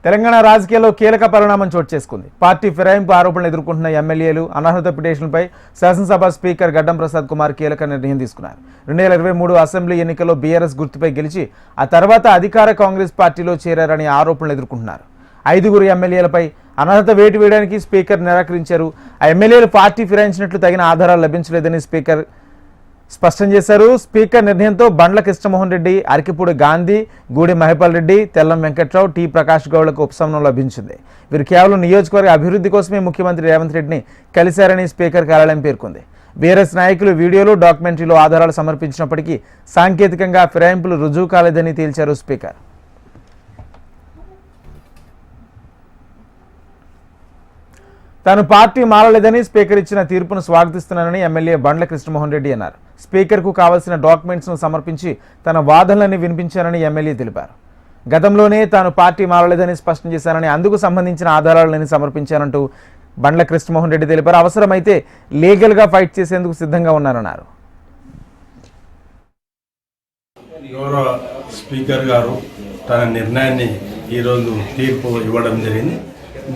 తెలంగాణ రాజకీయాల్లో కీలక పరిణామం చోటు చేసుకుంది. పార్టీ ఫిరాయింపు ఆరోపణలు ఎదుర్కొంటున్న ఎమ్మెల్యేలు అనర్హత పిటిషన్పై శాసనసభ స్పీకర్ గడ్డం ప్రసాద్ కుమార్ కీలక నిర్ణయం తీసుకున్నారు. 2023 అసెంబ్లీ ఎన్నికల్లో బీఆర్ఎస్ గుర్తుపై గెలిచి ఆ తర్వాత అధికార కాంగ్రెస్ పార్టీలో చేరారని ఆరోపణలు ఎదుర్కొంటున్నారు. 5 ఎమ్మెల్యేలపై అనర్హత వేటు వేయడానికి స్పీకర్ నిరాకరించారు. ఆ ఎమ్మెల్యేలు పార్టీ ఫిరాయించినట్లు తగిన ఆధారాలు లభించలేదని స్పీకర్ స్పష్టం చేశారు. స్పీకర్ నిర్ణయంతో బండ్ల కృష్ణమోహన్ రెడ్డి, అరకిపూడి గాంధీ, గూడి మహిపాల్ రెడ్డి, తెల్లం వెంకట్రావు, టి ప్రకాష్ గౌడ్లకు ఉపశమనం లభించింది. వీరు కేవలం నియోజకవర్గ అభివృద్ధి కోసమే ముఖ్యమంత్రి రేవంత్ రెడ్డిని కలిశారని స్పీకర్ కార్యాలయం పేర్కొంది. బీఆర్ఎస్ నాయకులు వీడియోలు, డాక్యుమెంటరీలో ఆధారాలు సమర్పించినప్పటికీ సాంకేతికంగా ఫిరాయింపులు రుజువు కాలేదని తేల్చారు స్పీకర్. తాను పార్టీ మారలేదని స్పీకర్ ఇచ్చిన తీర్పును స్వాగతిస్తున్నానని ఎమ్మెల్యే బండ్ల కృష్ణమోహన్ రెడ్డి అన్నారు. స్పీకర్కు కావాల్సిన డాక్యుమెంట్స్ను సమర్పించి తన వాదనలన్నీ వినిపించారని ఎమ్మెల్యే తెలిపారు. గతంలోనే తాను పార్టీ మారలేదని స్పష్టం చేశానని, అందుకు సంబంధించిన ఆధారాలను సమర్పించానంటూ బండ్ల కృష్ణమోహన్ రెడ్డి తెలిపారు. అవసరమైతే లీగల్గా ఫైట్ చేసేందుకు సిద్ధంగా ఉన్నారన్నారు. గౌరవ స్పీకర్ గారు తన నిర్ణయాన్ని ఈరోజు తీర్పు ఇవ్వడం జరిగింది.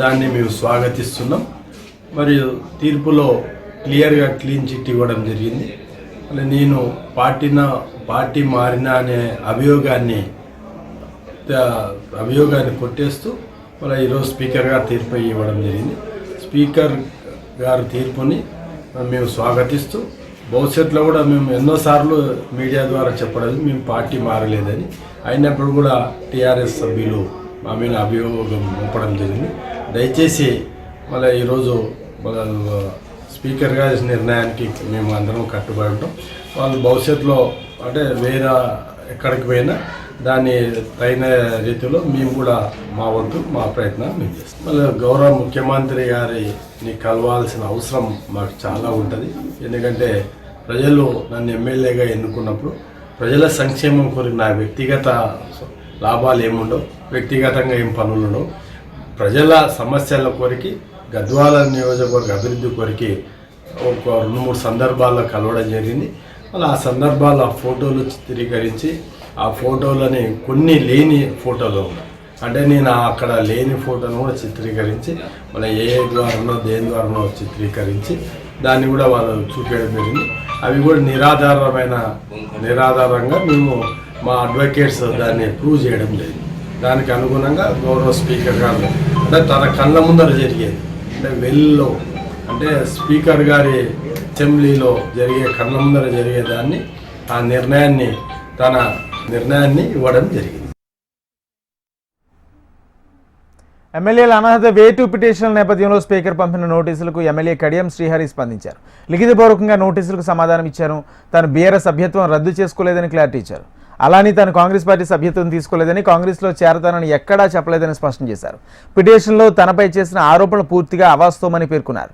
దాన్ని మేము స్వాగతిస్తున్నాం. మరియు తీర్పులో క్లియర్గా క్లీన్ చిట్ ఇవ్వడం జరిగింది. మళ్ళీ నేను పార్టీ మారినా అనే అభియోగాన్ని కొట్టేస్తూ మళ్ళీ ఈరోజు స్పీకర్ గారు తీర్పు ఇవ్వడం జరిగింది. స్పీకర్ గారి తీర్పుని మేము స్వాగతిస్తూ భవిష్యత్తులో కూడా మేము ఎన్నోసార్లు మీడియా ద్వారా చెప్పడం మేము పార్టీ మారలేదని, అయినప్పుడు కూడా టీఆర్ఎస్ సభ్యులు మా మీద అభియోగం మోపడం జరిగింది. దయచేసి మళ్ళీ ఈరోజు స్పీకర్ గారి నిర్ణయానికి మేము అందరం కట్టుబడి ఉంటాం. వాళ్ళు భవిష్యత్తులో అంటే వేరే ఎక్కడికి పోయినా దాన్ని తగిన రీతిలో మేము కూడా మా ప్రయత్నం మేము చేస్తాం. మళ్ళీ గౌరవ ముఖ్యమంత్రి గారిని కలవాల్సిన అవసరం మాకు చాలా ఉంటుంది. ఎందుకంటే ప్రజలు నన్ను ఎమ్మెల్యేగా ఎన్నుకున్నప్పుడు ప్రజల సంక్షేమం కొరకు నా వ్యక్తిగత లాభాలు ఏముండవు, వ్యక్తిగతంగా ఏం పనులు ఉండవు. ప్రజల సమస్యల కొరికి గద్వాల నియోజకవర్గ అభివృద్ధి కొరికి ఒక 2-3 సందర్భాల్లో కలవడం జరిగింది. మళ్ళీ ఆ సందర్భాల్లో ఫోటోలు చిత్రీకరించి ఆ ఫోటోలని కొన్ని లేని ఫోటోలు ఉన్నాయి, అంటే నేను అక్కడ లేని ఫోటోను కూడా చిత్రీకరించి మళ్ళీ ఏ ద్వారానో దేని ద్వారానో చిత్రీకరించి దాన్ని కూడా వాళ్ళు చూపించడం జరిగింది. అవి కూడా నిరాధారంగా మేము మా అడ్వకేట్స్ దాన్ని ప్రూవ్ చేయడం జరిగింది. దానికి అనుగుణంగా గౌరవ స్పీకర్ గారు అంటే తన కళ్ళ ముందర జరిగేది, అంటే వెల్లో అంటే స్పీకర్ గారి అసెంబ్లీలో జరిగే కళ్ళ ముందర జరిగేదాన్ని తన నిర్ణయాన్ని ఇవ్వడం జరిగింది. ఎమ్మెల్యేల అనర్హత వేటు పిటిషన్ల నేపథ్యంలో స్పీకర్ పంపిన నోటీసులకు ఎమ్మెల్యే కడియం శ్రీహరి స్పందించారు. లిఖితపూర్వకంగా నోటీసులకు సమాధానం ఇచ్చారు. తాను బీఆర్ఎస్ సభ్యత్వం రద్దు చేసుకోలేదని క్లారిటీ ఇచ్చారు. అలానే తాను కాంగ్రెస్ పార్టీ సభ్యత్వం తీసుకోలేదని, కాంగ్రెస్లో చేరతానని ఎక్కడా చెప్పలేదని స్పష్టం చేశారు. పిటిషన్లో తనపై చేసిన ఆరోపణలు పూర్తిగా అవాస్తవమని పేర్కొన్నారు.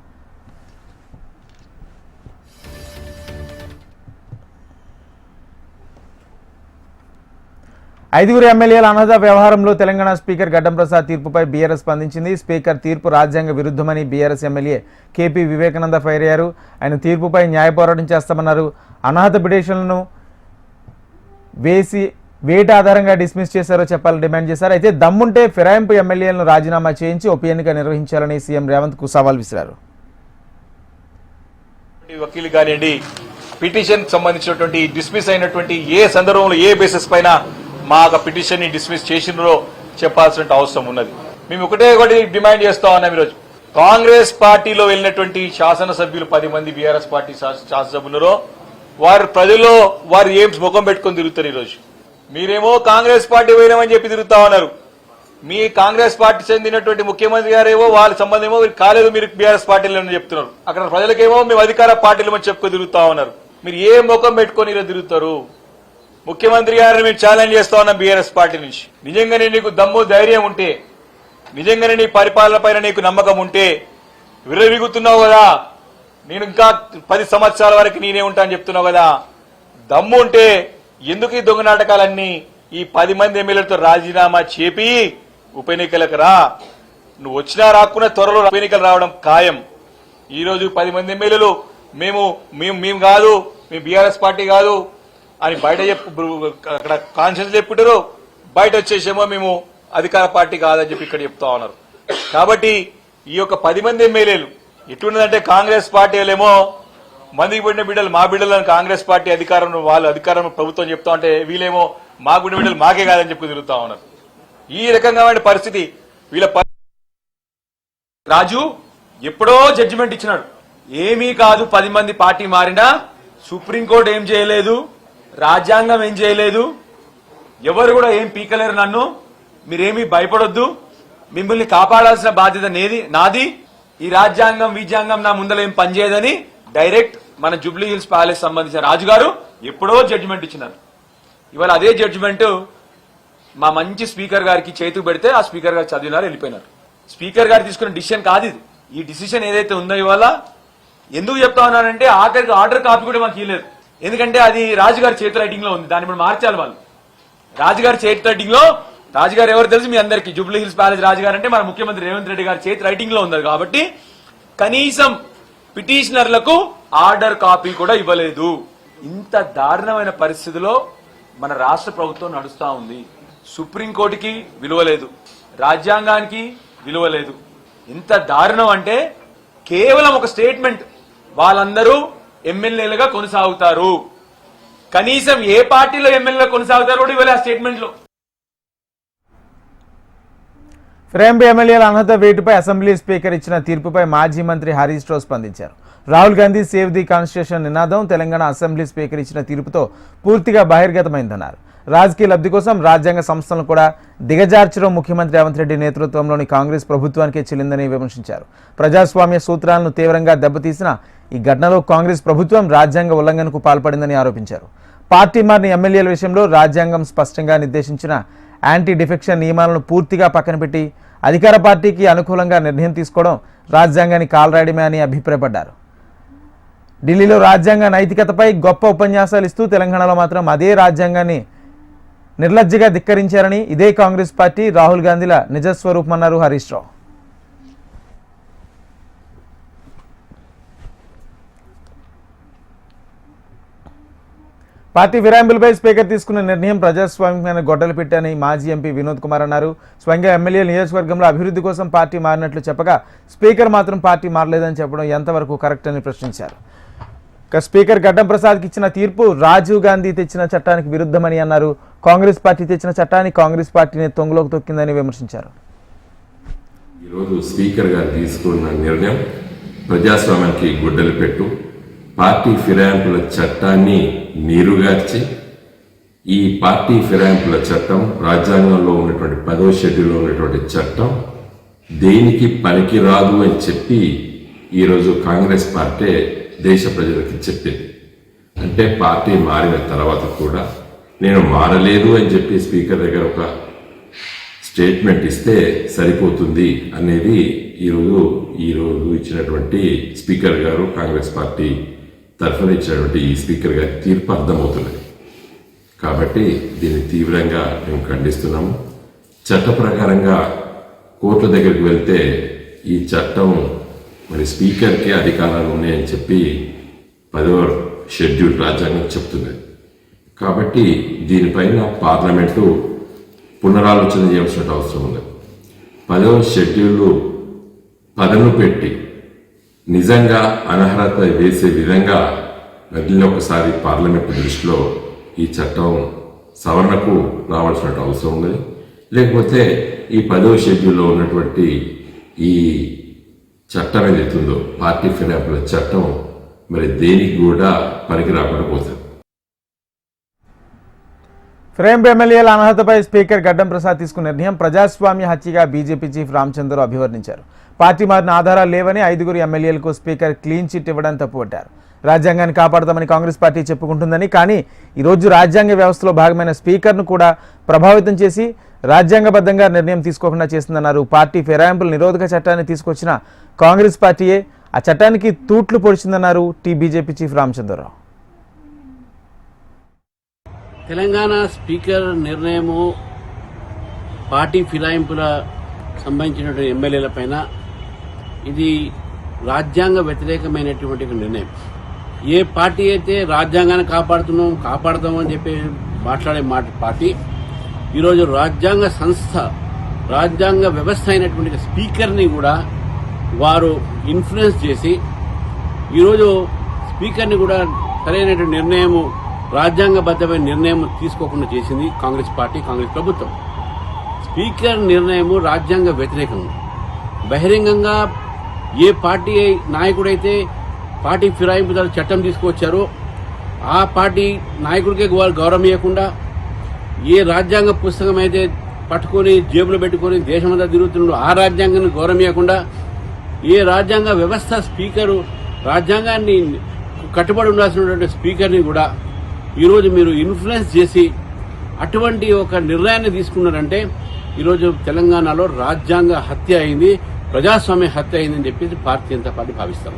ఐదుగురు ఎమ్మెల్యేల అనర్హత వ్యవహారంలో తెలంగాణ స్పీకర్ గడ్డం ప్రసాద్ తీర్పుపై బీఆర్ఎస్ స్పందించింది. స్పీకర్ తీర్పు రాజ్యాంగ విరుద్ధమని BRS MLA KP Vivekananda fire అయ్యారు. ఆయన తీర్పుపై న్యాయ పోరాటం చేస్తామన్నారు. అనర్హత పిటిషన్లను వేట ఆధారంగా డిస్మిస్ చేశారో చెప్పాలని డిమాండ్ చేశారు. అయితే దమ్ముంటే ఫిరాయింపు ఎమ్మెల్యేలను రాజీనామా చేయించి ఉప ఎన్నిక నిర్వహించాలని సీఎం రేవంత్ కు సవాల్ విసిరారు. వకీలు కానివ్వండి, పిటిషన్ సంబంధించినటువంటి డిస్మిస్ అయినటువంటి ఏ సందర్భంలో ఏ బేసిస్ పైన మా పిటిషన్ ని డిస్మిస్ చేసినారో చెప్పాల్సిన అవసరం ఉన్నది. మేము ఒకటి డిమాండ్ చేస్తా ఉన్నాం. ఈరోజు కాంగ్రెస్ పార్టీలో వెళ్ళినటువంటి శాసనసభ్యులు 10 మంది బీఆర్ఎస్ పార్టీ శాసనసభ్యులలో ప్రజల్లో వారు ఏం ముఖం పెట్టుకుని తిరుగుతారు. ఈరోజు మీరేమో కాంగ్రెస్ పార్టీ పోయినామని చెప్పి తిరుగుతా ఉన్నారు. మీ కాంగ్రెస్ పార్టీ చెందినటువంటి ముఖ్యమంత్రి గారేమో వాళ్ళ సంబంధం ఏమో కాలేదు, మీరు బీఆర్ఎస్ పార్టీలో చెప్తున్నారు. అక్కడ ప్రజలకేమో మేము అధికార పార్టీలు అని చెప్పుకొని తిరుగుతా ఉన్నారు. మీరు ఏ ముఖం పెట్టుకొని ఇలా తిరుగుతారు? ముఖ్యమంత్రి గారిని మేము ఛాలెంజ్ చేస్తా ఉన్నాం బీఆర్ఎస్ పార్టీ నుంచి. నిజంగానే నీకు దమ్ము ధైర్యం ఉంటే, నిజంగానే నీ పరిపాలన పైన నీకు నమ్మకం ఉంటే, విర్రవీగుతున్నావు కదా, నేను ఇంకా 10 సంవత్సరాల వరకు నేనే ఉంటా అని చెప్తున్నావు కదా, దమ్ము ఉంటే ఎందుకు ఈ దొంగ నాటకాలన్నీ? ఈ 10 మంది ఎమ్మెల్యేలతో రాజీనామా చేపి ఉప ఎన్నికలకు రా. నువ్వు వచ్చినా రాకున్నా త్వరలో ఉప ఎన్నికలు రావడం ఖాయం. ఈ రోజు 10 మంది ఎమ్మెల్యేలు మేము కాదు, మేము బీఆర్ఎస్ పార్టీ కాదు అని బయట అక్కడ కాన్షియన్స్ చెప్పుకుంటారు. బయట వచ్చేసేమో మేము అధికార పార్టీ కాదని చెప్పి ఇక్కడ చెప్తా ఉన్నారు. కాబట్టి ఈ యొక్క 10 మంది ఎమ్మెల్యేలు ఎటువంటిదంటే కాంగ్రెస్ పార్టీ ఏమో మందికి పుట్టిన బిడ్డలు మా బిడ్డలను కాంగ్రెస్ పార్టీ అధికారం వాళ్ళు అధికారం ప్రభుత్వం చెప్తా ఉంటే వీళ్ళేమో మా పుట్టిన బిడ్డలు మాకే కాదని చెప్పి తిరుగుతా ఉన్నారు. ఈ రకంగా పరిస్థితి వీళ్ళ రాజు ఎప్పుడో జడ్జిమెంట్ ఇచ్చినాడు. ఏమీ కాదు 10 మంది పార్టీ మారినా సుప్రీంకోర్టు ఏం చేయలేదు, రాజ్యాంగం ఏం చేయలేదు, ఎవరు కూడా ఏం పీకలేరు, నన్ను మీరేమీ భయపడొద్దు, మిమ్మల్ని కాపాడాల్సిన బాధ్యత నాది, ఈ రాజ్యాంగం నా ముందర ఏం పనిచేయదని డైరెక్ట్ మన జూబ్లీ హిల్స్ ప్యాలెస్ సంబంధించిన రాజుగారు ఎప్పుడో జడ్జిమెంట్ ఇచ్చినారు. ఇవాళ అదే జడ్జిమెంట్ మా మంచి స్పీకర్ గారికి చేతికి పెడితే ఆ స్పీకర్ గారు చదివినారు, వెళ్ళిపోయినారు. స్పీకర్ గారు తీసుకున్న డిసిషన్ కాదు ఇది. ఈ డిసిషన్ ఏదైతే ఉందో ఇవాళ ఎందుకు చెప్తా ఉన్నానంటే ఆఖరికి ఆర్డర్ కాపీ కూడా మాకు ఇవ్వలేదు. ఎందుకంటే అది రాజుగారి చేతి రైటింగ్ లో ఉంది, దాన్ని ఇప్పుడు మార్చాలి వాళ్ళు. రాజుగారి చేతి రైటింగ్ లో, రాజుగారు ఎవరు తెలుసు మీ అందరికీ, జూబ్లీ హిల్స్ ప్యాలెస్ రాజుగారు అంటే మన ముఖ్యమంత్రి రేవంత్ రెడ్డి గారి చేతి రైటింగ్ లో ఉంది. కాబట్టి కనీసం పిటిషనర్లకు ఆర్డర్ కాపీ కూడా ఇవ్వలేదు. ఇంత దారుణమైన పరిస్థితిలో మన రాష్ట్ర ప్రభుత్వం నడుస్తా ఉంది. సుప్రీంకోర్టుకి విలువ లేదు, రాజ్యాంగానికి విలువ లేదు. ఇంత దారుణం అంటే కేవలం ఒక స్టేట్మెంట్, వాళ్ళందరూ ఎమ్మెల్యేలుగా కొనసాగుతారు. కనీసం ఏ పార్టీలో ఎమ్మెల్యేలుగా కొనసాగుతారు కూడా ఇవ్వలే ఆ స్టేట్మెంట్ లో. ఫ్రేంబి ఎమ్మెల్యేల అనర్హత వేటుపై అసెంబ్లీ స్పీకర్ ఇచ్చిన తీర్పుపై మాజీ మంత్రి హరీష్ రావు స్పందించారు. Rahul Gandhi save the constitution నినాదం తెలంగాణ అసెంబ్లీ స్పీకర్ ఇచ్చిన తీర్పుతో పూర్తిగా బహిర్గతమైందన్నారు. రాజకీయ లబ్ధి కోసం రాజ్యాంగ సంస్థలను కూడా దిగజార్చడం ముఖ్యమంత్రి రేవంత్ రెడ్డి నేతృత్వంలోని కాంగ్రెస్ ప్రభుత్వానికే చెల్లిందని విమర్శించారు. ప్రజాస్వామ్య సూత్రాలను తీవ్రంగా దెబ్బతీసిన ఈ ఘటనలో కాంగ్రెస్ ప్రభుత్వం రాజ్యాంగ ఉల్లంఘనకు పాల్పడిందని ఆరోపించారు. పార్టీ మారిన ఎమ్మెల్యేల విషయంలో రాజ్యాంగం స్పష్టంగా నిర్దేశించిన యాంటీ డిఫెక్షన్ నియమాలను పూర్తిగా పక్కన పెట్టి అధికార పార్టీకి అనుకూలంగా నిర్ణయం తీసుకోవడం రాజ్యాంగాన్ని కాలరాయడమే అని అభిప్రాయపడ్డారు. ఢిల్లీలో రాజ్యాంగ నైతికతపై గొప్ప ఉపన్యాసాలు ఇస్తూ తెలంగాణలో మాత్రం అదే రాజ్యాంగాన్ని నిర్లజ్జగా ధిక్కరించారని, ఇదే Congress party Rahul గాంధీల నిజస్వరూపమన్నారు Harish Rao. Party ఫిరాయింపులపై speaker తీసుకున్న నిర్ణయం ప్రజాస్వామ్యాన్ని గొడ్డలు పెట్టని మాజీ ఎంపీ వినోద్ కుమార్ అన్నారు. స్వయంగా ఎమ్మెల్యే నియోజకవర్గంలో అభివృద్ధి కోసం పార్టీ మారినట్లు చెప్పగా స్పీకర్ మాత్రం పార్టీ మారలేదని చెప్పడం ఎంతవరకు కరెక్ట్ అని ప్రశ్నించారు. స్పీకర్ గడ్డం ప్రసాద్కి ఇచ్చిన తీర్పు రాజీవ్ గాంధీ తెచ్చిన చట్టానికి విరుద్ధమని అన్నారు. కాంగ్రెస్ పార్టీ తెచ్చిన చట్టాన్ని కాంగ్రెస్ పార్టీని తొంగలోకి తొక్కిందని విమర్శించారు. ఈరోజు స్పీకర్ గారు తీసుకున్న నిర్ణయం ప్రజాస్వామ్యానికి గుడ్డలు పెట్టు, పార్టీ ఫిరాయింపుల చట్టాన్ని నీరుగార్చి, ఈ పార్టీ ఫిరాయింపుల చట్టం రాజ్యాంగంలో ఉన్నటువంటి 10వ షెడ్యూల్లో ఉన్నటువంటి చట్టం దేనికి పనికిరాదు అని చెప్పి ఈరోజు కాంగ్రెస్ పార్టీ దేశ ప్రజలకి చెప్పింది. అంటే పార్టీ మారిన తర్వాత కూడా నేను మారలేదు అని చెప్పి స్పీకర్ దగ్గర ఒక స్టేట్మెంట్ ఇస్తే సరిపోతుంది అనేది ఈరోజు ఇచ్చినటువంటి స్పీకర్ గారు, కాంగ్రెస్ పార్టీ తరఫున ఇచ్చినటువంటి ఈ స్పీకర్ గారి తీర్పు అర్థమవుతున్నది. కాబట్టి దీన్ని తీవ్రంగా మేము ఖండిస్తున్నాము. చట్ట ప్రకారంగా కోర్టుల దగ్గరికి వెళ్తే ఈ చట్టం మరి స్పీకర్కే అధికారాలు ఉన్నాయని చెప్పి 10వ షెడ్యూల్ రాజ్యాంగం చెప్తున్నది. కాబట్టి దీనిపైన పార్లమెంటు పునరాలోచన చేయాల్సిన అవసరం ఉంది. 10వ షెడ్యూల్ పదను పెట్టి నిజంగా అనర్హత వేసే విధంగా మళ్ళీ ఒకసారి పార్లమెంటు దృష్టిలో ఈ చట్టం సవరణకు రావాల్సిన అవసరం ఉంది. లేకపోతే ఈ 10వ షెడ్యూల్లో ఉన్నటువంటి ఈ చట్టం ఏదైతుందో పార్టీ ఫిరాయింపుల చట్టం మరి దేనికి కూడా పనికి రాకుండా పోతుంది. ఫ్రేంబి ఎమ్మెల్యేల అనర్హతపై స్పీకర్ గడ్డం ప్రసాద్ తీసుకున్న నిర్ణయం ప్రజాస్వామ్య హత్యగా బీజేపీ చీఫ్ రామచంద్రరావు అభివర్ణించారు. పార్టీ మారిన ఆధారాలు లేవని 5గురు ఎమ్మెల్యేలకు స్పీకర్ క్లీన్ చిట్ ఇవ్వడానికి తప్పుపట్టారు. రాజ్యాంగాన్ని కాపాడతామని కాంగ్రెస్ పార్టీ చెప్పుకుంటుందని, కానీ ఈరోజు రాజ్యాంగ వ్యవస్థలో భాగమైన స్పీకర్ను కూడా ప్రభావితం చేసి రాజ్యాంగబద్ధంగా నిర్ణయం తీసుకోకుండా చేసిందన్నారు. పార్టీ ఫిరాయింపుల నిరోధక చట్టాన్ని తీసుకొచ్చిన కాంగ్రెస్ పార్టీయే ఆ చట్టానికి తూట్లు పొడిచిందన్నారు BJP chief Ramachandra Rao. Telangana speaker నిర్ణయము పార్టీ ఫిరాయింపుల సంబంధించినటువంటి ఎమ్మెల్యేల పైన ఇది రాజ్యాంగ వ్యతిరేకమైనటువంటి నిర్ణయం. ఏ పార్టీ అయితే రాజ్యాంగాన్ని కాపాడుతామని చెప్పి మాట్లాడే పార్టీ ఈరోజు రాజ్యాంగ సంస్థ రాజ్యాంగ వ్యవస్థ అయినటువంటి స్పీకర్ని కూడా వారు ఇన్ఫ్లుయెన్స్ చేసి ఈరోజు స్పీకర్ని కూడా సరైనటువంటి నిర్ణయము రాజ్యాంగబద్ధమైన నిర్ణయం తీసుకోకుండా చేసింది కాంగ్రెస్ పార్టీ, కాంగ్రెస్ ప్రభుత్వం. స్పీకర్ నిర్ణయము రాజ్యాంగ వ్యతిరేకం. బహిరంగంగా ఏ పార్టీ నాయకుడైతే పార్టీ ఫిరాయింపు చట్టం తీసుకువచ్చారో ఆ పార్టీ నాయకుడికే గౌరవం ఇవ్వకుండా, ఏ రాజ్యాంగ పుస్తకం అయితే పట్టుకొని జేబులో పెట్టుకొని దేశమంతా తిరుగుతున్నాడు ఆ రాజ్యాంగాన్ని గౌరవం ఇవ్వకుండా, ఏ రాజ్యాంగ వ్యవస్థ స్పీకరు రాజ్యాంగాన్ని కట్టుబడి ఉండాల్సినటువంటి స్పీకర్ని కూడా ఈరోజు మీరు ఇన్ఫ్లుయెన్స్ చేసి అటువంటి ఒక నిర్ణయాన్ని తీసుకున్నారంటే ఈరోజు తెలంగాణలో రాజ్యాంగ హత్య అయింది, ప్రజాస్వామ్య హత్య అయిందని చెప్పేసి భారతీయ జనతా పార్టీ భావిస్తారు.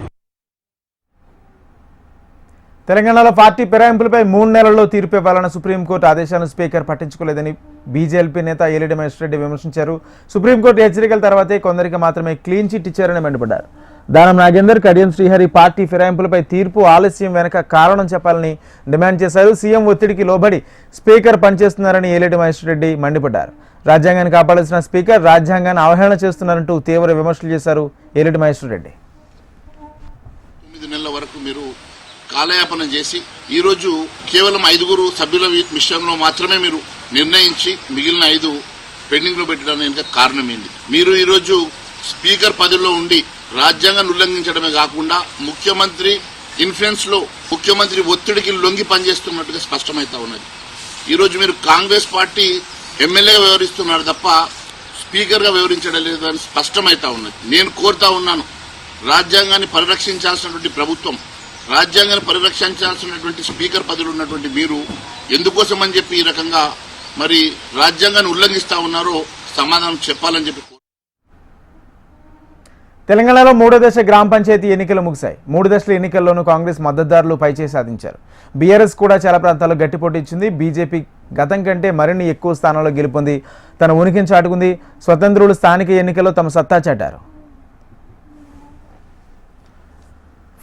తెలంగాణలో పార్టీ ఫిరాయింపులపై 3 నెలల్లో తీర్పు ఇవ్వాలన్న సుప్రీంకోర్టు ఆదేశాలను స్పీకర్ పట్టించుకోలేదని బీజేపీ నేత ఏలిడి మహేశ్వర్ రెడ్డి విమర్శించారు. సుప్రీంకోర్టు హెచ్చరికల తర్వాతే కొందరికి మాత్రమే క్లీన్ చిట్ ఇచ్చారని మండిపడ్డారు. దానం నాగేందర్, కడియం శ్రీహరి పార్టీ ఫిరాయింపులపై తీర్పు ఆలస్యం వెనక కారణం చెప్పాలని డిమాండ్ చేశారు. సీఎం ఒత్తిడికి లోబడి స్పీకర్ పనిచేస్తున్నారని ఏలిడి మహేశ్వర్ రెడ్డి మండిపడ్డారు. రాజ్యాంగాన్ని కాపాడాల్సిన స్పీకర్ రాజ్యాంగాన్ని అవహేళన చేస్తున్నారంటూ తీవ్ర విమర్శలు చేశారు ఏలిడి మహేశ్వర్ రెడ్డి. 9 నెలల వరకు మీరు కాలయాపన చేసి ఈరోజు కేవలం 5 సభ్యుల విషయంలో మాత్రమే మీరు నిర్ణయించి మిగిలిన 5 పెండింగ్ లో పెట్టడానికి కారణం ఏంటి? మీరు ఈరోజు స్పీకర్ పదవిలో ఉండి రాజ్యాంగాన్ని ఉల్లంఘించడమే కాకుండా ముఖ్యమంత్రి ఇన్ఫ్లుయెన్స్ లో ముఖ్యమంత్రి ఒత్తిడికి లొంగి పనిచేస్తున్నట్టుగా స్పష్టమైతా ఉన్నది. ఈరోజు మీరు కాంగ్రెస్ పార్టీ ఎమ్మెల్యేగా వ్యవహరిస్తున్నారు తప్ప స్పీకర్ గా వ్యవహరించడం లేదు అని స్పష్టమైతా ఉన్నది. నేను కోరుతా ఉన్నాను, రాజ్యాంగాన్ని పరిరక్షించాల్సినటువంటి ప్రభుత్వం, రాజ్యాంగాన్ని పరిరక్షించాల్సినటువంటి స్పీకర్ పదవిలో ఉన్నటువంటి మీరు ఎందుకోసం అని చెప్పి ఈ రకంగా మరి రాజ్యాంగాన్ని ఉల్లంఘిస్తా ఉన్నారో సమాధానం చెప్పాలని చెప్పి. తెలంగాణలో 3వ దశ గ్రామ పంచాయతీ ఎన్నికలు ముగిశాయి. 3 దశల ఎన్నికల్లోనూ కాంగ్రెస్ మద్దతుదారులు పైచేయి సాధించారు. బీఆర్ఎస్ కూడా చాలా ప్రాంతాల్లో గట్టి పోటీ ఇచ్చింది. బీజేపీ గతం కంటే మరిన్ని ఎక్కువ స్థానాల్లో గెలుపొంది తన ఉనికిని చాటుకుంది. స్వతంత్రులు స్థానిక ఎన్నికల్లో తమ సత్తా చాటారు.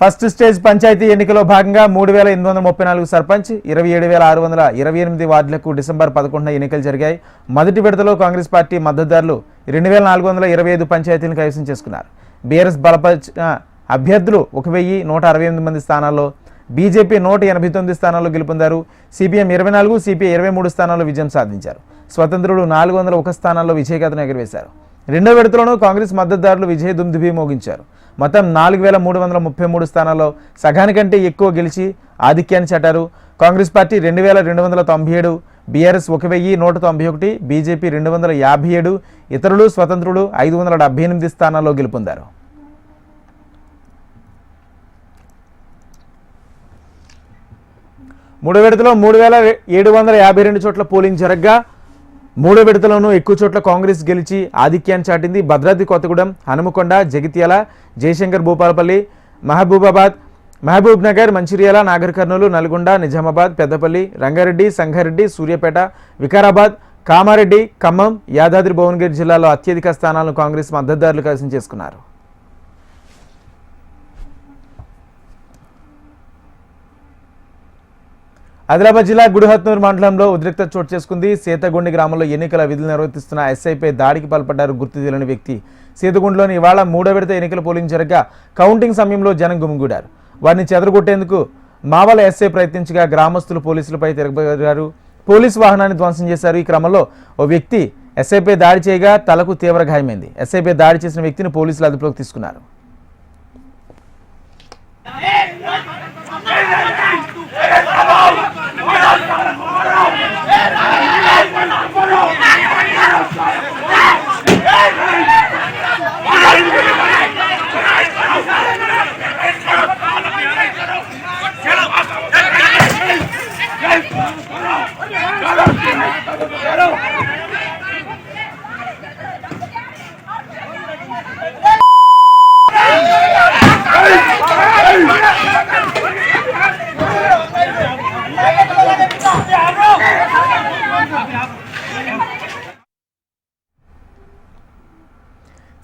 ఫస్ట్ స్టేజ్ పంచాయతీ ఎన్నికలో భాగంగా 3,834 సర్పంచ్, 27,628 వార్డులకు డిసెంబర్ 11న ఎన్నికలు జరిగాయి. మొదటి విడతలో కాంగ్రెస్ పార్టీ మద్దతుదారులు 2,425 పంచాయతీలను కైవసం చేసుకున్నారు. బీఆర్ఎస్ బలపరిచిన అభ్యర్థులు 1,168 మంది స్థానాల్లో, బీజేపీ 189 స్థానాల్లో గెలుపొందారు. సిపిఎం 24, సిపిఐ 23 స్థానాల్లో విజయం సాధించారు. స్వతంత్రులు 401 స్థానాల్లో విజయగాథను ఎగురవేశారు. రెండో విడతలోనూ కాంగ్రెస్ మద్దతుదారులు విజయ దుందుభి మోగించారు. మొత్తం 4,333 స్థానాల్లో సగానికంటే ఎక్కువ గెలిచి ఆధిక్యాన్ని చాటారు. కాంగ్రెస్ పార్టీ 2,297, బీఆర్ఎస్ 1,191, బీజేపీ 257, ఇతరులు స్వతంత్రులు 578 స్థానాల్లో గెలుపొందారు. మూడో విడతలో 3,752 చోట్ల పోలింగ్ జరగ్గా మూడో విడతలోనూ ఎక్కువ చోట్ల కాంగ్రెస్ గెలిచి ఆధిక్యాన్ని చాటింది. భద్రాద్రి కొత్తగూడెం, హనుమకొండ, జగిత్యాల, జయశంకర్ భూపాలపల్లి, మహబూబ్ నగర్, మంచిర్యాల, నాగర్ కర్నూలు, నల్గొండ, నిజామాబాద్, పెద్దపల్లి, రంగారెడ్డి, సంగారెడ్డి, సూర్యాపేట, వికారాబాద్, కామారెడ్డి, ఖమ్మం, యాదాద్రి భువనగిరి జిల్లాలో అత్యధిక స్థానాలను కాంగ్రెస్ మద్దతుదారులు కైవసం చేసుకున్నారు. ఆదిలాబాద్ జిల్లా గుడిహత్నూరు మండలంలో ఉద్రిక్తత చోటు చేసుకుంది. సీతగుండి గ్రామంలో ఎన్నికల విధులు నిర్వర్తిస్తున్న ఎస్ఐపై దాడికి పాల్పడ్డారు గుర్తు తెలియని వ్యక్తి. సీతగుండిలోని ఇవాళ 3వ విడత ఎన్నికల పోలింగ్ జరగగా కౌంటింగ్ సమయంలో జనం గుమిగూడారు. వారిని చెదరగొట్టేందుకు మావల ఎస్ఐ ప్రయత్నించగా గ్రామస్తులు పోలీసులపై తిరగబడ్డారు. పోలీసు వాహనాన్ని ధ్వంసం చేశారు. ఈ క్రమంలో ఓ వ్యక్తి ఎస్ఐపై దాడి చేయగా తలకు తీవ్ర గాయమైంది. ఎస్ఐపై దాడి చేసిన వ్యక్తిని పోలీసులు అదుపులోకి తీసుకున్నారు.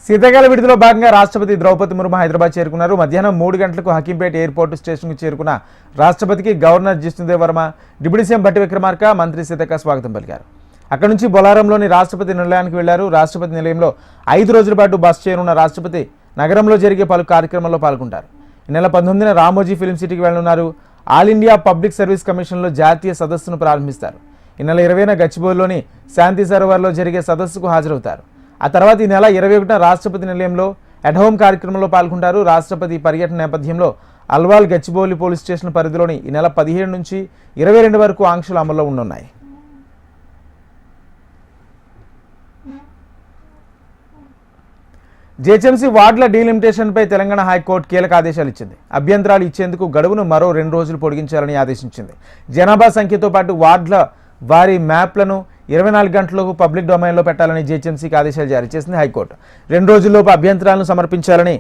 శీతాకాల విడుదలలో భాగంగా రాష్ట్రపతి ద్రౌపది ముర్ము హైదరాబాద్ చేరుకున్నారు. మధ్యాహ్నం 3 గంటలకు హకీంపేట ఎయిర్పోర్టు స్టేషన్కు చేరుకున్న రాష్ట్రపతికి governor Jishnu Dev Varma, deputy CM Bhatti Vikramarka, మంత్రి సీతక్క స్వాగతం పలికారు. అక్కడి నుంచి బొలారంలోని రాష్ట్రపతి నిలయానికి వెళ్లారు. రాష్ట్రపతి నిలయంలో 5 రోజుల పాటు బస చేయనున్న రాష్ట్రపతి నగరంలో జరిగే పలు కార్యక్రమాల్లో పాల్గొంటారు. ఈ నెల 19న రామోజీ ఫిల్మ్ సిటీకి వెళ్లనున్నారు. ఆల్ ఇండియా పబ్లిక్ సర్వీస్ కమిషన్లో జాతీయ సదస్సును ప్రారంభిస్తారు. ఈ నెల 20న గచ్చిబౌలిలోని శాంతి సరోవర్లో జరిగే సదస్సుకు హాజరవుతారు. ఆ తర్వాత ఈ నెల 21న రాష్ట్రపతి నిలయంలో అట్ హోమ్ కార్యక్రమంలో పాల్గొంటారు. రాష్ట్రపతి పర్యటన నేపథ్యంలో అల్వాల్ గచ్చిబౌలి పోలీస్ స్టేషన్ పరిధిలోని ఈ నెల 17 నుంచి 22 వరకు ఆంక్షలు అమల్లో ఉండనున్నాయి. జీహెచ్ఎంసీ వార్డుల డీలిమిటేషన్పై తెలంగాణ హైకోర్టు కీలక ఆదేశాలు ఇచ్చింది. అభ్యంతరాలు ఇచ్చేందుకు గడువును మరో 2 రోజులు పొడిగించాలని ఆదేశించింది. జనాభా సంఖ్యతో పాటు వార్డుల వారి మ్యాప్లను 24 గంటలకు పబ్లిక్ డొమైన్లో పెట్టాలని జీహెచ్ఎంసీకి ఆదేశాలు జారీ చేసింది హైకోర్టు. 2 రోజుల్లోపు అభ్యంతరాలను సమర్పించాలని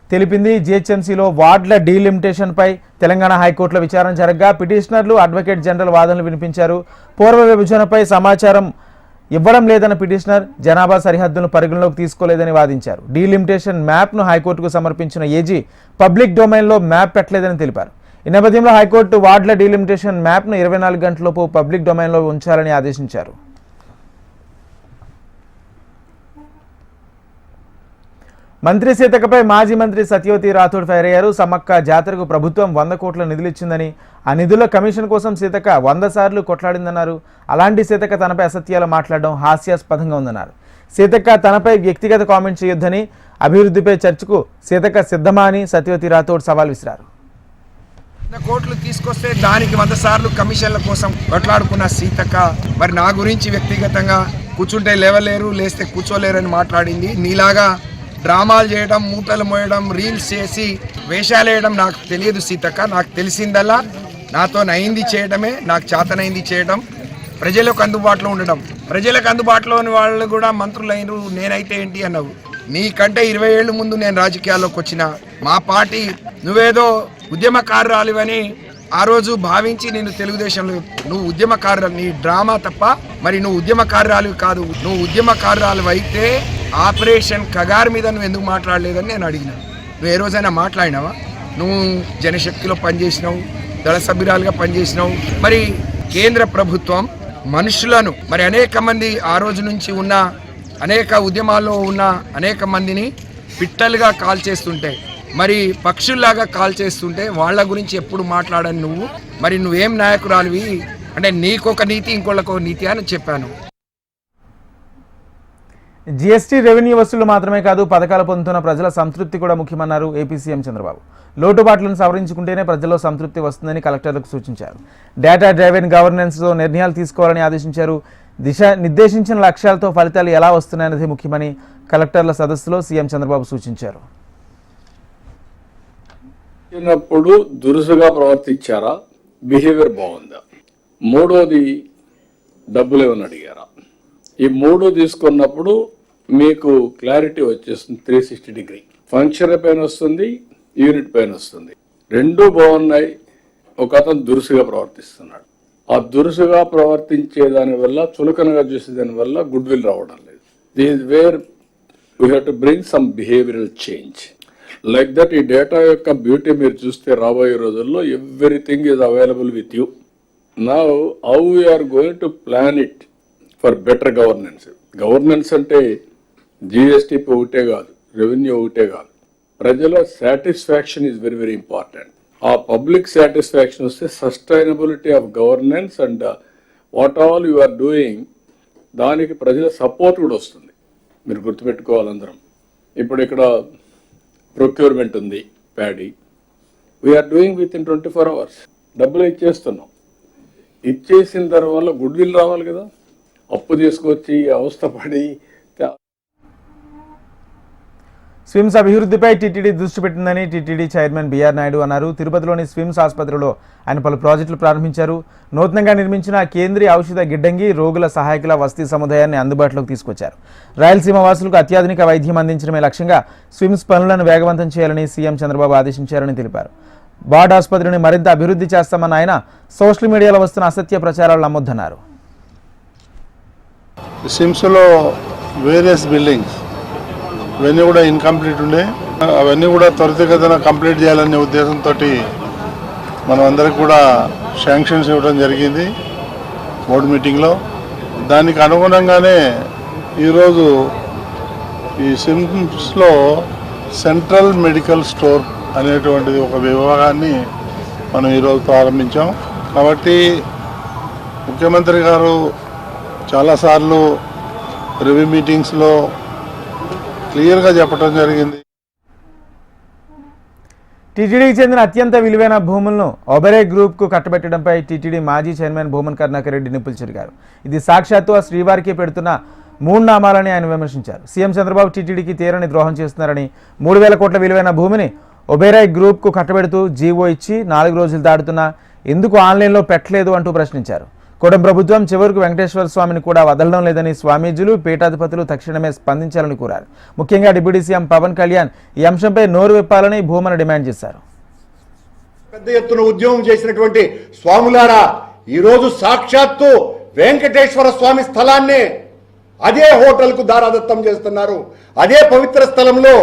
తెలిపింది. జీహెచ్ఎంసీలో వార్డుల డీలిమిటేషన్పై తెలంగాణ హైకోర్టులో విచారణ జరగగా పిటిషనర్లు అడ్వకేట్ జనరల్ వాదనలు వినిపించారు. పూర్వ విభజనపై సమాచారం ఇవ్వడం లేదన్న పిటిషనర్ జనాభా సరిహద్దులను పరిగణలోకి తీసుకోలేదని వాదించారు. డీలిమిటేషన్ మ్యాప్ను హైకోర్టుకు సమర్పించిన ఏజీ పబ్లిక్ డొమైన్లో మ్యాప్ పెట్టలేదని తెలిపారు. ఈ నేపథ్యంలో హైకోర్టు వార్డుల డీలిమిటేషన్ మ్యాప్ను 24 గంటలలోపు పబ్లిక్ డొమైన్లో ఉంచాలని ఆదేశించారు. మంత్రి సీతక్కపై మాజీ మంత్రి సత్యవతి రాథోడ్ ఫైర్ అయ్యారు. సమ్మక్క జాతరకు ప్రభుత్వం 100 కోట్ల నిధులు ఇచ్చిందని, ఆ నిధుల కమిషన్ కోసం సీతక్క 100 సార్లు కొట్లాడిందన్నారు. అలాంటి సీతక్క తనపై అసత్యాలు మాట్లాడడం హాస్యాస్పదంగా ఉందన్నారు. సీతక్క తనపై వ్యక్తిగత కామెంట్ చేయొద్దని, అభివృద్ధిపై చర్చకు సీతక్క సిద్ధమా అని సత్యవతి రాథోడ్ సవాల్ విసిరారు. కోట్లు తీసుకొస్తే దానికి 100 సార్లు కమిషన్ల కోసం కొట్లాడుకున్న సీతక్క మరి నా గురించి వ్యక్తిగతంగా కూర్చుంటే లేవలేరు, లేస్తే కూర్చోలేరని మాట్లాడింది. నీలాగా డ్రామాలు చేయడం, మూటలు మోయడం, రీల్స్ చేసి వేషాలు వేయడం నాకు తెలియదు సీతక్క. నాకు తెలిసిందల్లా నాతో నయింది చేయడమే, నాకు చేతనైంది చేయడం, ప్రజలకు అందుబాటులో ఉండడం. ప్రజలకు అందుబాటులోని వాళ్ళు కూడా మంత్రులైన నేనైతే ఏంటి అన్నావు. నీకంటే 20 ఏళ్ళ ముందు నేను రాజకీయాల్లోకి వచ్చిన మా పార్టీ నువ్వేదో ఉద్యమకారురాలివని ఆ రోజు భావించి నేను తెలుగుదేశంలో, నువ్వు ఉద్యమకారు, నీ డ్రామా తప్ప మరి నువ్వు ఉద్యమకారురాలివి కాదు. నువ్వు ఉద్యమకారురాలివి అయితే ఆపరేషన్ కగార్ మీద నువ్వు ఎందుకు మాట్లాడలేదని నేను అడిగిన. నువ్వు ఏ రోజైనా మాట్లాడినావా? నువ్వు జనశక్తిలో పనిచేసినావు, దళ సభ్యురాలుగా పనిచేసినావు. మరి కేంద్ర ప్రభుత్వం మనుషులను మరి అనేక మంది ఆ రోజు నుంచి ఉన్న అనేక ఉద్యమాల్లో ఉన్న అనేక మందిని పిట్టలుగా కాల్ చేస్తుంటే, మరి పక్షుల్లాగా కాల్ చేస్తుంటే వాళ్ళ గురించి ఎప్పుడు మాట్లాడని నువ్వు మరి నువ్వేం నాయకురాలివి అంటే నీకొక నీతి ఇంకోళ్ళకు నీతి అని చెప్పాను. జీఎస్టీ రెవెన్యూ వసూళ్లు మాత్రమే కాదు, పథకాలు పొందుతున్న ప్రజల సంతృప్తి కూడా ముఖ్యమన్నారు ఏపీ సీఎం చంద్రబాబు. లోటుపాట్లను సవరించుకుంటేనే ప్రజల్లో సంతృప్తి వస్తుందని కలెక్టర్లకు సూచించారు. డేటా డ్రైవెన్ గవర్నెన్స్తో నిర్ణయాలు తీసుకోవాలని ఆదేశించారు. నిర్దేశించిన లక్ష్యాలతో ఫలితాలు ఎలా వస్తున్నాయనేది ముఖ్యమని కలెక్టర్ల సదస్సులో సీఎం చంద్రబాబు సూచించారు. చిన్నప్పుడు దురుసుగా ప్రవర్తించారా, బిహేవియర్ బాగుందా, మూడోది డబ్బులు ఏమని అడిగారా, ఈ 3 తీసుకున్నప్పుడు మీకు క్లారిటీ వచ్చేస్తుంది. 360 డిగ్రీ ఫంక్షన్ పైన వస్తుంది, యూనిట్ పైన వస్తుంది. 2 బాగున్నాయి. ఒక అతను దురుసుగా ప్రవర్తిస్తున్నాడు. ఆ దురుసుగా ప్రవర్తించే దాని వల్ల, చులకనగా చూసే దాని వల్ల గుడ్ విల్ రావడం లేదు. This where we have to bring some behavioural change like that. ఈ డేటా యొక్క బ్యూటీ మీరు చూస్తే రాబోయే రోజుల్లో everything is available with you. Now how we are going to plan it for better governance. Governance అంటే GST ఒకటే కాదు, రెవెన్యూ ఒకటే కాదు. ప్రజల satisfaction is very very important. ఆ పబ్లిక్ సాటిస్ఫాక్షన్ వస్తే sustainability of governance and what all you are doing, దానికి ప్రజల సపోర్ట్ కూడా వస్తుంది. మీరు గుర్తుపెట్టుకోవాలి అందరం. ఇప్పుడు ఇక్కడ ప్రొక్యూర్మెంట్ ఉంది, paddy, we are doing with in 24 hours. డబ్బులు ఇచ్చేస్తున్నాం. ఇచ్చేసిన తర్వాత గుడ్ విల్ రావాలి కదా. అప్పు తీసుకొచ్చి అవస్థపడి. స్విమ్స్ అభివృద్ధిపై టీటీడీ దృష్టి పెట్టిందని టీటీడీ చైర్మన్ బీఆర్ నాయుడు అన్నారు. తిరుపతిలోని స్విమ్స్ ఆసుపత్రిలో ఆయన పలు ప్రాజెక్టులు ప్రారంభించారు. నూతనంగా నిర్మించిన కేంద్రీయ ఔషధ గిడ్డంగి రోగుల సహాయకుల వసతి సముదాయాన్ని అందుబాటులోకి తీసుకొచ్చారు. రాయలసీమ వాసులకు అత్యాధునిక వైద్యం అందించడమే లక్ష్యంగా స్విమ్స్ పనులను వేగవంతం చేయాలని సీఎం చంద్రబాబు ఆదేశించారని తెలిపారు. బార్డ్ ఆసుపత్రిని మరింత అభివృద్ధి చేస్తామన్న ఆయన సోషల్ మీడియాలో వస్తున్న అసత్య ప్రచారాలు నమ్మొద్దన్నారు. స్విమ్స్లో వేరియస్ బిల్డింగ్స్ ఇవన్నీ కూడా ఇన్కంప్లీట్ ఉండే, అవన్నీ కూడా త్వరితగతిన కంప్లీట్ చేయాలనే ఉద్దేశంతో మనం అందరికి కూడా శాంక్షన్స్ ఇవ్వడం జరిగింది బోర్డు మీటింగ్లో. దానికి అనుగుణంగానే ఈరోజు ఈ సిమ్స్లో సెంట్రల్ మెడికల్ స్టోర్ అనేటువంటిది ఒక విభాగాన్ని మనం ఈరోజు ప్రారంభించాం. కాబట్టి ముఖ్యమంత్రి గారు చాలాసార్లు రివ్యూ మీటింగ్స్లో క్లియర్గా చెప్పడం జరిగింది. టీటీడీకి చెందిన అత్యంత విలువైన భూములను ఒబెరే గ్రూప్కు కట్టబెట్టడంపై టీటీడీ మాజీ చైర్మన్ భూమన్ కరుణాకర్ రెడ్డి నిప్పులు చెరిగారు. ఇది సాక్షాత్తు ఆ శ్రీవారికి పెడుతున్న మూడు నామాలని ఆయన విమర్శించారు. సీఎం చంద్రబాబు టీటీడీకి తీరని ద్రోహం చేస్తున్నారని 3,000 కోట్ల విలువైన భూమిని ఒబెరే గ్రూప్కు కట్టబెడుతూ జీవో ఇచ్చి 4 రోజులు దాటుతున్నా ఎందుకు ఆన్లైన్లో పెట్టలేదు అంటూ ప్రశ్నించారు. కూటమి ప్రభుత్వం చివరకు వెంకటేశ్వర స్వామిని కూడా వదలడం లేదని స్వామీజీలు పీఠాధిపతులు తక్షణమే స్పందించాలని కోరారు. ముఖ్యంగా డిప్యూటీ సీఎం పవన్ కళ్యాణ్ ఈ అంశంపై నోరు విప్పాలని భూమన్ డిమాండ్ చేశారు. పెద్ద ఎత్తున ఉద్యమం చేసినటువంటి స్వాములారా, ఈరోజు సాక్షాత్తు వెంకటేశ్వర స్వామి స్థలాన్నే అదే హోటల్కు దారాదత్తం చేస్తున్నారు. అదే పవిత్ర స్థలంలో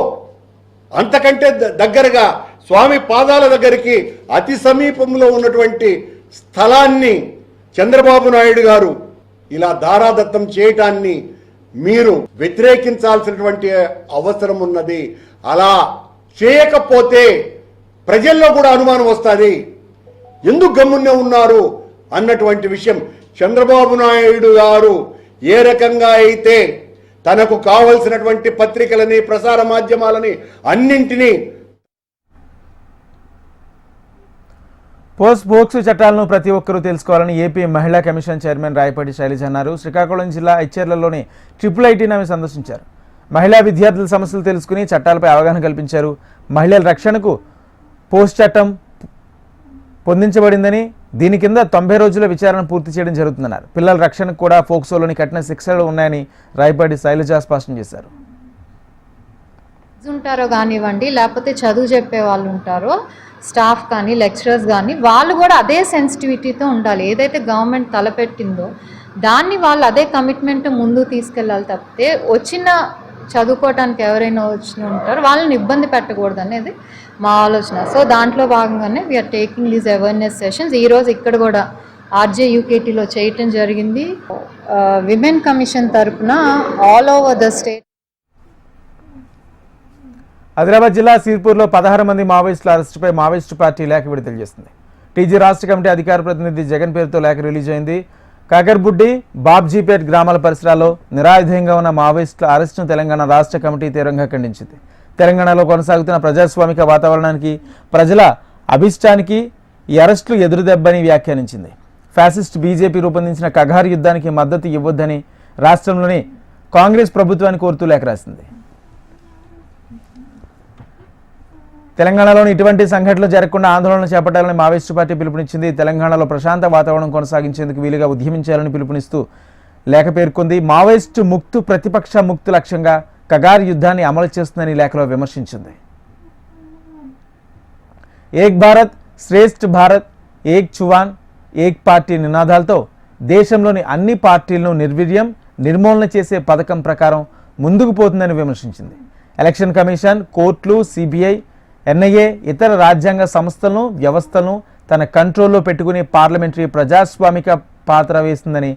అంతకంటే దగ్గరగా స్వామి పాదాల దగ్గరికి అతి సమీపంలో ఉన్నటువంటి స్థలాన్ని చంద్రబాబు నాయుడు గారు ఇలా దారాదత్తం చేయటాన్ని మీరు వ్యతిరేకించాల్సినటువంటి అవసరం ఉన్నది. అలా చేయకపోతే ప్రజల్లో కూడా అనుమానం వస్తుంది, ఎందుకు గమ్మునే ఉన్నారు అన్నటువంటి విషయం. చంద్రబాబు నాయుడు గారు ఏ రకంగా అయితే తనకు కావలసినటువంటి పత్రికలని, ప్రసార మాధ్యమాలని అన్నింటినీ పోక్సో చట్టాలను ప్రతి ఒక్కరూ తెలుసుకోవాలని ఏపీ మహిళా కమిషన్ చైర్మన్ రాయపాటి శైలజ అన్నారు. శ్రీకాకుళం జిల్లా ఇచ్చెర్లలోని IIITని ఆమె సందర్శించారు. మహిళా విద్యార్థుల సమస్యలు తెలుసుకుని చట్టాలపై అవగాహన కల్పించారు. మహిళల రక్షణకు పోస్ట్ చట్టం పొందించబడిందని, దీని కింద 90 రోజుల విచారణ పూర్తి చేయడం జరుగుతుందన్నారు. పిల్లల రక్షణకు కూడా పోక్సోలోని కఠిన శిక్షలు ఉన్నాయని రాయపాటి శైలజ స్పష్టం చేశారు. ఉంటారో కానివ్వండి, లేకపోతే చదువు చెప్పే వాళ్ళు ఉంటారో, స్టాఫ్ కానీ లెక్చరర్స్ కానీ, వాళ్ళు కూడా అదే సెన్సిటివిటీతో ఉండాలి. ఏదైతే గవర్నమెంట్ తలపెట్టిందో దాన్ని వాళ్ళు అదే కమిట్మెంట్ ముందు తీసుకెళ్ళాలి తప్పితే వచ్చిన చదువుకోవటానికి ఎవరైనా వచ్చిన ఉంటారో వాళ్ళని ఇబ్బంది పెట్టకూడదు అనేది మా ఆలోచన. సో దాంట్లో భాగంగానే we are taking these awareness sessions. ఈరోజు ఇక్కడ కూడా RJUKTలో చేయటం జరిగింది. విమెన్ కమిషన్ తరఫున all over the state. Adilabad జిల్లా సీర్పూర్లో 16 మంది మావోయిస్టుల అరెస్టుపై మావోయిస్టు పార్టీ లేఖ విడుదల చేస్తుంది. టీజీ రాష్ట్ర కమిటీ అధికార ప్రతినిధి జగన్ పేరుతో లేఖ రిలీజ్ అయింది. కాకర్బుడ్డి, బాబ్జీపేట్ గ్రామాల పరిసరాల్లో నిరాయుధంగా ఉన్న మావోయిస్టుల అరెస్టును తెలంగాణ రాష్ట్ర కమిటీ తీవ్రంగా ఖండించింది. తెలంగాణలో కొనసాగుతున్న ప్రజాస్వామిక వాతావరణానికి, ప్రజల అభిష్టానికి ఈ అరెస్టులు ఎదురుదెబ్బని వ్యాఖ్యానించింది. ఫ్యాసిస్ట్ బీజేపీ రూపొందించిన కగారు యుద్ధానికి మద్దతు ఇవ్వొద్దని రాష్ట్రంలోని కాంగ్రెస్ ప్రభుత్వాన్ని కోరుతూ లేఖ రాసింది. తెలంగాణలోని ఇటువంటి సంఘటనలు జరగకుండా ఆందోళన చేపట్టాలని మావోయిస్టు పార్టీ పిలుపునిచ్చింది. తెలంగాణలో ప్రశాంత వాతావరణం కొనసాగించేందుకు వీలుగా ఉద్యమించాలని పిలుపునిస్తూ లేఖ పేర్కొంది. మావోయిస్టు ముక్తు ప్రతిపక్ష ముక్తు లక్ష్యంగా కగార్ యుద్ధాన్ని అమలు చేస్తుందని లేఖలో విమర్శించింది. ఏక్ భారత్ శ్రేష్ఠ భారత్, ఏక్ చువాన్ ఏక్ పార్టీ నినాదాలతో దేశంలోని అన్ని పార్టీలను నిర్వీర్యం, నిర్మూలన చేసే పథకం ప్రకారం ముందుకు పోతుందని విమర్శించింది. ఎలక్షన్ కమిషన్, కోర్టులు, CBI, NIA ఇతర రాజ్యాంగ సంస్థలను, వ్యవస్థలను తన కంట్రోల్లో పెట్టుకుని పార్లమెంటరీ ప్రజాస్వామిక పాత్ర వేస్తుందని,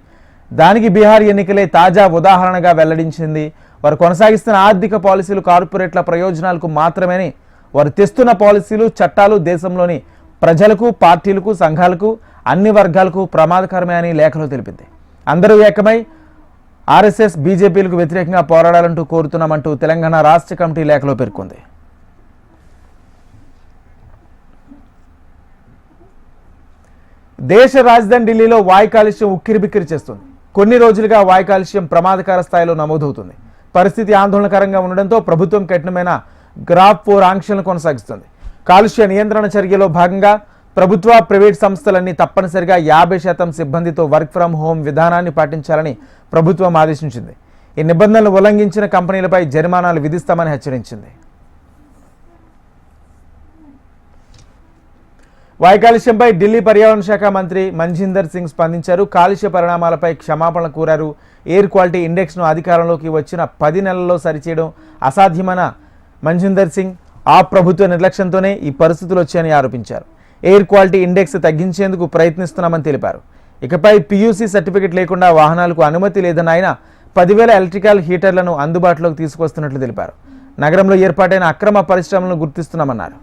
దానికి బీహార్ ఎన్నికలే తాజా ఉదాహరణగా వెల్లడించింది. వారు కొనసాగిస్తున్న ఆర్థిక పాలసీలు కార్పొరేట్ల ప్రయోజనాలకు మాత్రమేని, వారు తెస్తున్న పాలసీలు, చట్టాలు దేశంలోని ప్రజలకు, పార్టీలకు, సంఘాలకు, అన్ని వర్గాలకు ప్రమాదకరమే అని లేఖలో తెలిపింది. అందరూ ఏకమై RSS, BJPలకు వ్యతిరేకంగా పోరాడాలంటూ కోరుతున్నామంటూ తెలంగాణ రాష్ట్ర కమిటీ లేఖలో పేర్కొంది. దేశ రాజధాని ఢిల్లీలో వాయు కాలుష్యం ఉక్కిరిబిక్కిరి చేస్తుంది. కొన్ని రోజులుగా వాయు కాలుష్యం ప్రమాదకర స్థాయిలో నమోదవుతుంది. పరిస్థితి ఆందోళనకరంగా ఉండడంతో ప్రభుత్వం కఠినమైన గ్రాఫ్ 4 ఆంక్షలను కొనసాగిస్తుంది. కాలుష్య నియంత్రణ చర్యలో భాగంగా ప్రభుత్వ, ప్రైవేట్ సంస్థలన్నీ తప్పనిసరిగా 50% సిబ్బందితో వర్క్ ఫ్రం హోం విధానాన్ని పాటించాలని ప్రభుత్వం ఆదేశించింది. ఈ నిబంధనలు ఉల్లంఘించిన కంపెనీలపై జరిమానాలు విధిస్తామని హెచ్చరించింది. వాయు కాలుష్యంపై ఢిల్లీ పర్యావరణ శాఖ మంత్రి మన్జిందర్ సింగ్ స్పందించారు. కాలుష్య పరిణామాలపై క్షమాపణలు కోరారు. ఎయిర్ క్వాలిటీ ఇండెక్స్ను అధికారంలోకి వచ్చిన 10 నెలల్లో సరిచేయడం అసాధ్యమైన మన్జిందర్ సింగ్ ఆ ప్రభుత్వ నిర్లక్ష్యంతోనే ఈ పరిస్థితులు వచ్చాయని ఆరోపించారు. ఎయిర్ క్వాలిటీ ఇండెక్స్ తగ్గించేందుకు ప్రయత్నిస్తున్నామని తెలిపారు. ఇకపై పీయూసీ సర్టిఫికెట్ లేకుండా వాహనాలకు అనుమతి లేదని ఆయన 10,000 ఎలక్ట్రికల్ హీటర్లను అందుబాటులోకి తీసుకొస్తున్నట్లు తెలిపారు. నగరంలో ఏర్పాటైన అక్రమ పరిశ్రమలను గుర్తిస్తున్నామన్నారు.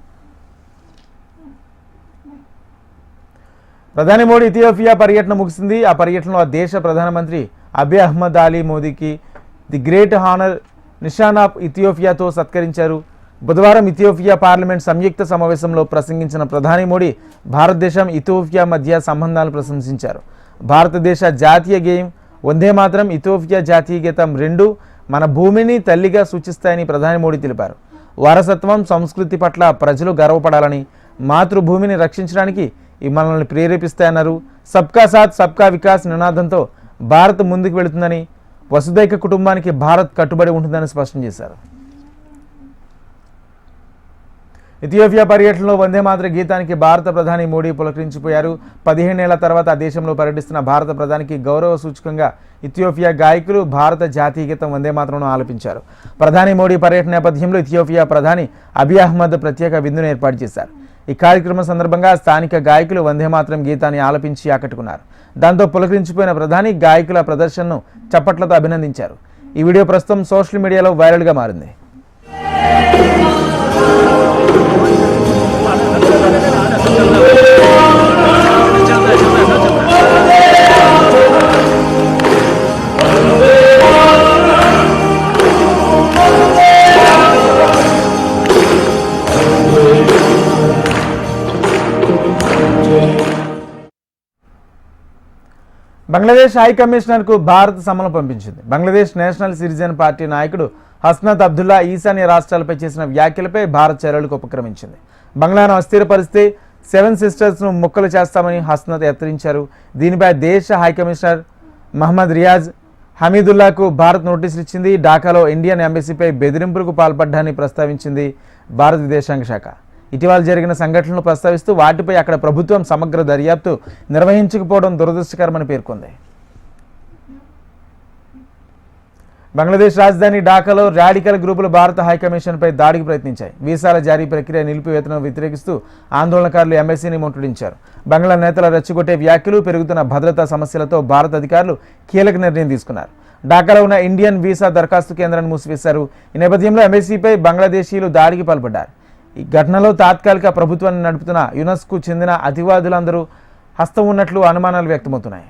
ప్రధాని మోడీ ఇథియోపియా పర్యటన ముగిసింది. ఆ పర్యటనలో ఆ దేశ ప్రధానమంత్రి అబీ అహ్మద్ అలీ మోదీకి the great honour Nishan of ఇథియోపియాతో సత్కరించారు. బుధవారం ఇథియోపియా పార్లమెంట్ సంయుక్త సమావేశంలో ప్రసంగించిన ప్రధాని మోడీ భారతదేశం ఇథియోపియా మధ్య సంబంధాలను ప్రశంసించారు. భారతదేశ జాతీయ గేయం వందే మాతరం, ఇథియోపియా జాతీయ గీతం రెండూ మన భూమిని తల్లిగా సూచిస్తాయని ప్రధాని మోడీ తెలిపారు. వారసత్వం, సంస్కృతి పట్ల ప్రజలు గర్వపడాలని, మాతృభూమిని రక్షించడానికి ఈ మనల్ని ప్రేరేపిస్తాయన్నారు. సబ్కా సాత్ సబ్కా వికాస్ నినాదంతో భారత్ ముందుకు వెళుతుందని, వసుదైక కుటుంబానికి భారత్ కట్టుబడి ఉంటుందని స్పష్టం చేశారు. ఇథియోపియా పర్యటనలో వందే మాతర గీతానికి భారత ప్రధాని మోడీ పులకరించిపోయారు. 15 ఏళ్ల తర్వాత ఆ దేశంలో పర్యటిస్తున్న భారత ప్రధానికి గౌరవ సూచకంగా ఇథియోపియా గాయకులు భారత జాతీయ గీతం వందే మాతరంను ఆలపించారు. ప్రధాని మోడీ పర్యటన నేపథ్యంలో ఇథియోపియా ప్రధాని అబీ అహ్మద్ ప్రత్యేక విందును ఏర్పాటు చేశారు. ఈ కార్యక్రమం సందర్భంగా స్థానిక గాయకులు వందే మాతరం గీతాన్ని ఆలపించి ఆకట్టుకున్నారు. దాంతో పులకరించిపోయిన ప్రధాని గాయకుల ప్రదర్శనను చప్పట్లతో అభినందించారు. ఈ వీడియో ప్రస్తుతం సోషల్ మీడియాలో వైరల్గా మారింది. బంగ్లాదేశ్ హై కమిషనర్కు భారత్ సమన్లు పంపించింది. బంగ్లాదేశ్ నేషనల్ సిటిజన్ పార్టీ నాయకుడు హస్నత్ అబ్దుల్లా ఈశాన్య రాష్ట్రాలపై చేసిన వ్యాఖ్యలపై భారత్ చర్యలకు ఉపక్రమించింది. బంగ్లాను అస్థిరపరిస్తే 7 సిస్టర్స్ను ముక్కలు చేస్తామని హస్నత్ హెచ్చరించారు. దీనిపై దేశ హై కమిషనర్ మహమ్మద్ రియాజ్ హమీదుల్లాకు భారత్ నోటీసులు ఇచ్చింది. ఢాకాలో ఇండియన్ ఎంబసీపై బెదిరింపులకు పాల్పడ్డాన్ని ప్రస్తావించింది భారత విదేశాంగ శాఖ. ఇటీవల జరిగిన సంఘటనలు ప్రస్తావిస్తూ వాటిపై అక్కడ ప్రభుత్వం సమగ్ర దర్యాప్తు నిర్వహించకపోవడం దురదృష్టకరమని పేర్కొంది. బంగ్లాదేశ్ రాజధాని ఢాకాలో రాడికల్ గ్రూపులు భారత హైకమిషన్పై దాడికి ప్రయత్నించాయి. వీసాల జారీ ప్రక్రియ నిలిపివేతను వ్యతిరేకిస్తూ ఆందోళనకారులు ఎంబసీని ముట్టడించారు. బంగ్లా నేతల రెచ్చగొట్టే వ్యాఖ్యలు, పెరుగుతున్న భద్రతా సమస్యలతో భారత అధికారులు కీలక నిర్ణయం తీసుకున్నారు. ఢాకాలో ఉన్న ఇండియన్ వీసా దరఖాస్తు కేంద్రాన్ని మూసివేశారు. ఈ నేపథ్యంలో ఎంబసీపై బంగ్లాదేశీయులు దాడికి పాల్పడ్డారు. ఈ ఘటనలో తాత్కాలిక ప్రభుత్వాన్ని నడుపుతున్న యునెస్కు చెందిన అతివాదులందరూ హస్తం ఉన్నట్లు అనుమానాలు వ్యక్తమవుతున్నాయి.